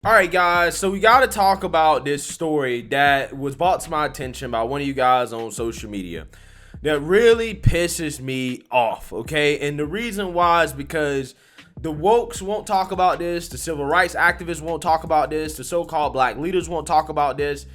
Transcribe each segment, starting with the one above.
All right, guys, so we got to talk about this story that was brought to my attention by one of you guys on social media that really pisses me off, okay? And the reason why is because the wokes won't talk about this, the civil rights activists won't talk about this, the so-called black leaders won't talk about this,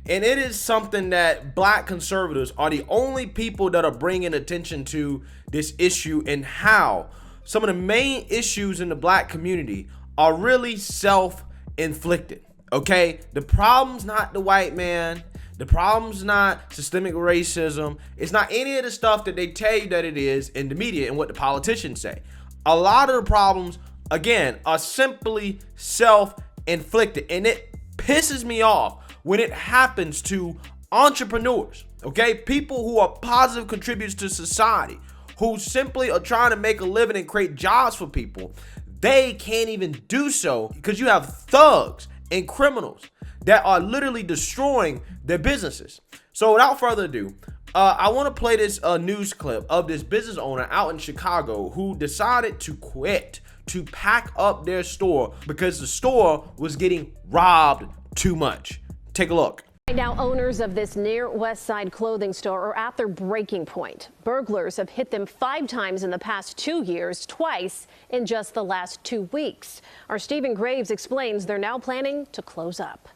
and it is something that black conservatives are the only people that are bringing attention to this issue, and how some of the main issues in the black community are really self-inflicted. Okay, the problem's not the white man, the problem's not systemic racism, it's not any of the stuff that they tell you that it is in the media and what the politicians say. A lot of the problems, again, are simply self-inflicted, and it pisses me off when it happens to entrepreneurs, okay? People who are positive contributors to society, who simply are trying to make a living and create jobs for people. They can't even do so because you have thugs and criminals that are literally destroying their businesses. So without further ado, I want to play this news clip of this business owner out in Chicago who decided to quit, to pack up their store because the store was getting robbed too much. Take a look. Right now, owners of this near West Side clothing store are at their breaking point. Burglars have hit them 5 times in the past 2 years, twice in just the last 2 weeks. Our Stephen Graves explains they're now planning to close up.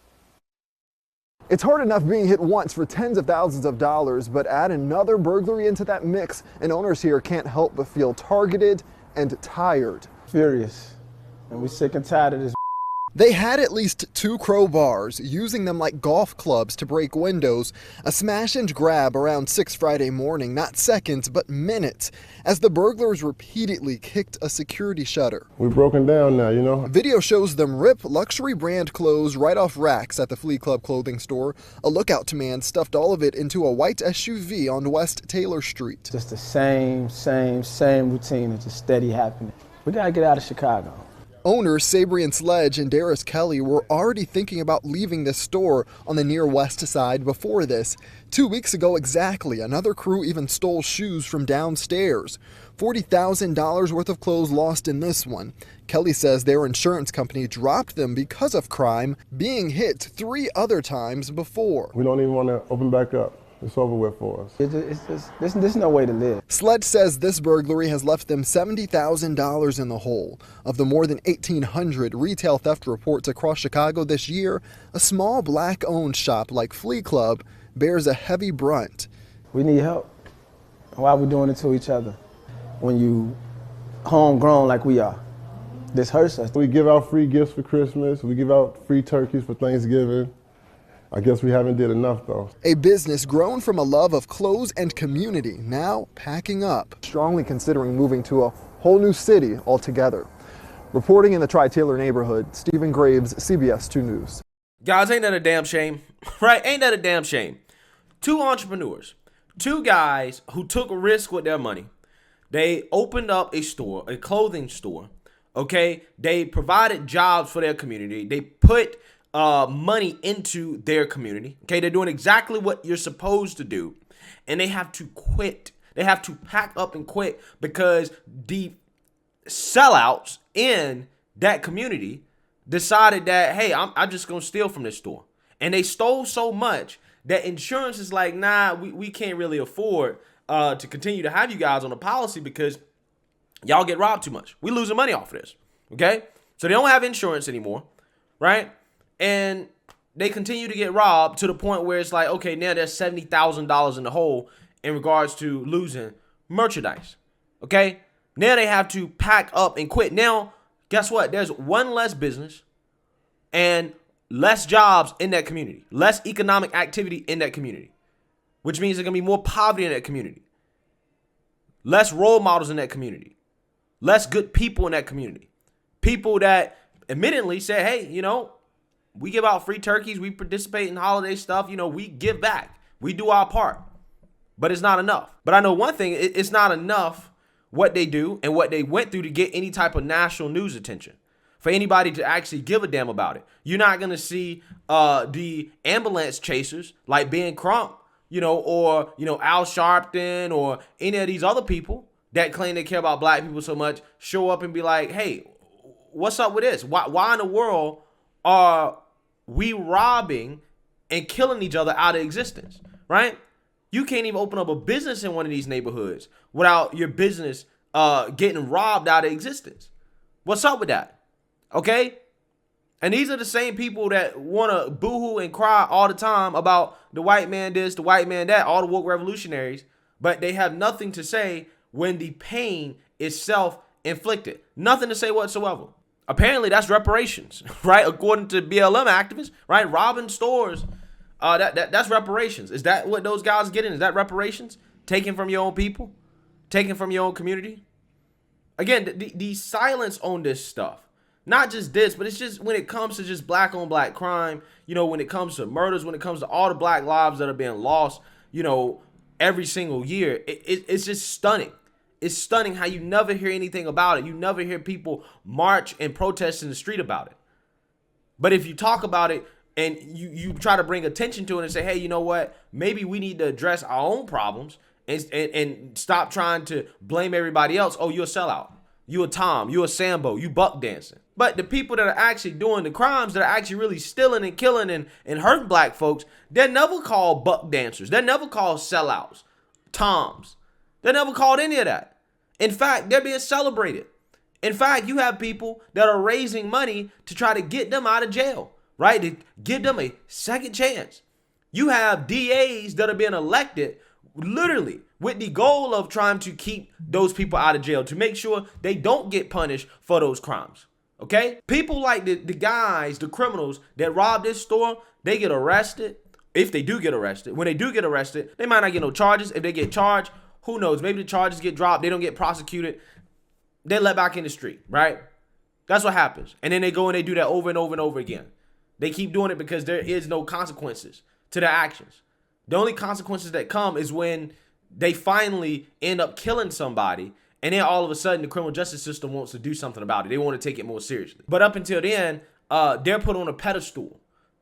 It's hard enough being hit once for tens of thousands of dollars, but add another burglary into that mix, and owners here can't help but feel targeted and tired. Furious, and we sick and tired of this. They had at least 2 crowbars, using them like golf clubs to break windows. A smash and grab around 6 Friday morning, not seconds, but minutes, as the burglars repeatedly kicked a security shutter. We're broken down now, you know? Video shows them rip luxury brand clothes right off racks at the Flea Club clothing store. A lookout man stuffed all of it into a white SUV on West Taylor Street. Just the same routine is just steady happening. We gotta get out of Chicago. Owners Sabrian Sledge and Darius Kelly were already thinking about leaving this store on the near west side before this. 2 weeks ago exactly, another crew even stole shoes from downstairs. $40,000 worth of clothes lost in this one. Kelly says their insurance company dropped them because of crime, being hit 3 other times before. We don't even want to open back up. It's over with for us. There's no way to live. Sledge says this burglary has left them $70,000 in the hole. Of the more than 1,800 retail theft reports across Chicago this year, a small black-owned shop like Flea Club bears a heavy brunt. We need help. Why are we doing it to each other? When you homegrown like we are, this hurts us. We give out free gifts for Christmas. We give out free turkeys for Thanksgiving. I guess we haven't did enough, though. A business grown from a love of clothes and community, now packing up. Strongly considering moving to a whole new city altogether. Reporting in the Tri-Taylor neighborhood, Stephen Graves, CBS 2 News. Guys, ain't that a damn shame? Right? Ain't that a damn shame? 2 entrepreneurs, 2 guys who took a risk with their money. They opened up a store, a clothing store, okay? They provided jobs for their community. They put money into their community. Okay, they're doing exactly what you're supposed to do, and they have to quit. They have to pack up and quit because the sellouts in that community decided that, hey, I'm just gonna steal from this store, and they stole so much that insurance is like, nah, we can't really afford to continue to have you guys on the policy because y'all get robbed too much. We losing money off of this. Okay, so they don't have insurance anymore, right? And they continue to get robbed to the point where it's like, okay, now there's $70,000 in the hole in regards to losing merchandise. Okay, now they have to pack up and quit. Now, guess what? There's one less business and less jobs in that community, less economic activity in that community, which means there's gonna be more poverty in that community, less role models in that community, less good people in that community, people that admittedly say, hey, you know, we give out free turkeys. We participate in holiday stuff. You know, we give back. We do our part. But it's not enough. But I know one thing. It's not enough what they do and what they went through to get any type of national news attention. For anybody to actually give a damn about it. You're not going to see the ambulance chasers like Ben Crump, you know, or, you know, Al Sharpton or any of these other people that claim they care about black people so much show up and be like, hey, what's up with this? Why in the world are we robbing and killing each other out of existence, right? You can't even open up a business in one of these neighborhoods without your business getting robbed out of existence. What's up with that? Okay? And these are the same people that want to boohoo and cry all the time about the white man this, the white man that, all the woke revolutionaries, but they have nothing to say when the pain is self-inflicted. Nothing to say whatsoever. Apparently, that's reparations, right? According to BLM activists, right? Robbing stores, that's reparations. Is that what those guys are getting? Is that reparations? Taken from your own people? Taken from your own community? Again, the silence on this stuff. Not just this, but it's just when it comes to just black on black crime, you know, when it comes to murders, when it comes to all the black lives that are being lost, you know, every single year, it's just stunning. It's stunning how you never hear anything about it. You never hear people march and protest in the street about it. But if you talk about it and you try to bring attention to it and say, hey, you know what, maybe we need to address our own problems and stop trying to blame everybody else. Oh, you're a sellout. You a Tom, you a Sambo, you buck dancing. But the people that are actually doing the crimes, that are actually really stealing and killing and hurting black folks, they're never called buck dancers. They're never called sellouts, Toms. They're never called any of that. In fact, they're being celebrated. In fact, you have people that are raising money to try to get them out of jail, right? To give them a second chance. You have DAs that are being elected literally with the goal of trying to keep those people out of jail, to make sure they don't get punished for those crimes. Okay? People like the guys, the criminals that robbed this store, they get arrested. If they do get arrested, when they do get arrested, they might not get no charges. If they get charged, who knows? Maybe the charges get dropped. They don't get prosecuted. They're let back in the street, right? That's what happens. And then they go and they do that over and over and over again. They keep doing it because there is no consequences to their actions. The only consequences that come is when they finally end up killing somebody, and then all of a sudden the criminal justice system wants to do something about it. They want to take it more seriously. But up until then, they're put on a pedestal.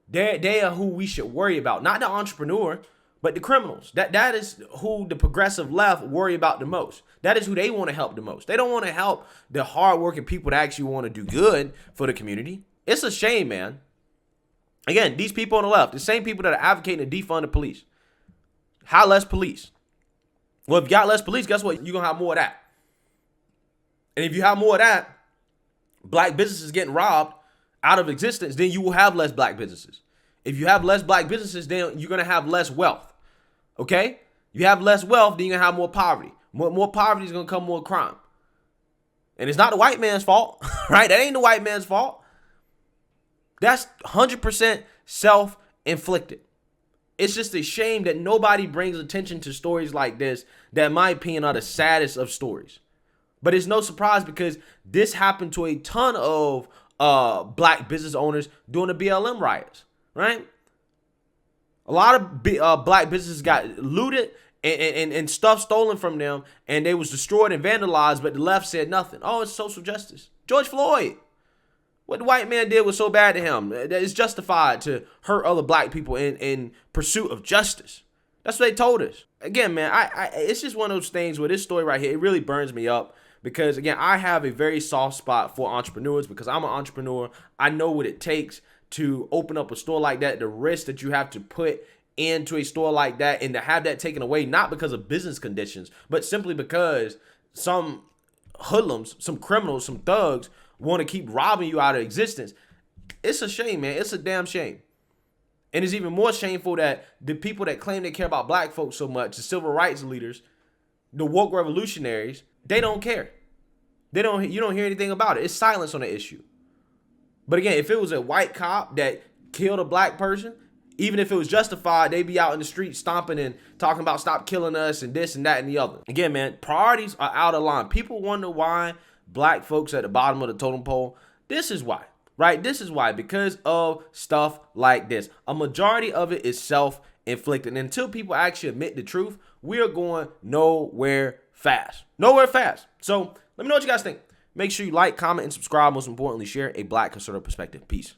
They are who we should worry about. Not the entrepreneur, but the criminals. That is who the progressive left worry about the most. That is who they want to help the most. They don't want to help the hardworking people that actually want to do good for the community. It's a shame, man. Again, these people on the left, the same people that are advocating to defund the police. How less police? Well, if you got less police, guess what? You're going to have more of that. And if you have more of that, black businesses getting robbed out of existence, then you will have less black businesses. If you have less black businesses, then you're going to have less wealth. Okay? You have less wealth, then you're going to have more poverty. More poverty is going to come more crime. And it's not the white man's fault, right? That ain't the white man's fault. That's 100% self-inflicted. It's just a shame that nobody brings attention to stories like this that, in my opinion, are the saddest of stories. But it's no surprise because this happened to a ton of black business owners during the BLM riots, right? A lot of black businesses got looted and stuff stolen from them, and they was destroyed and vandalized, but the left said nothing. Oh, it's social justice. George Floyd. What the white man did was so bad to him that it's justified to hurt other black people in pursuit of justice. That's what they told us. Again, man, it's just one of those things where this story right here, it really burns me up because, again, I have a very soft spot for entrepreneurs because I'm an entrepreneur. I know what it takes to open up a store like that, the risk that you have to put into a store like that, and to have that taken away, not because of business conditions, but simply because some hoodlums, some criminals, some thugs want to keep robbing you out of existence. It's a shame, man. It's a damn shame. And it's even more shameful that the people that claim they care about black folks so much, the civil rights leaders, the woke revolutionaries, they don't care. You don't hear anything about it. It's silence on the issue. But again, if it was a white cop that killed a black person, even if it was justified, they'd be out in the street stomping and talking about stop killing us and this and that and the other. Again, man, priorities are out of line. People wonder why black folks at the bottom of the totem pole. This is why, right? This is why, because of stuff like this. A majority of it is self-inflicted. And until people actually admit the truth, we are going nowhere fast. Nowhere fast. So let me know what you guys think. Make sure you like, comment, and subscribe. Most importantly, share a black conservative perspective. Peace.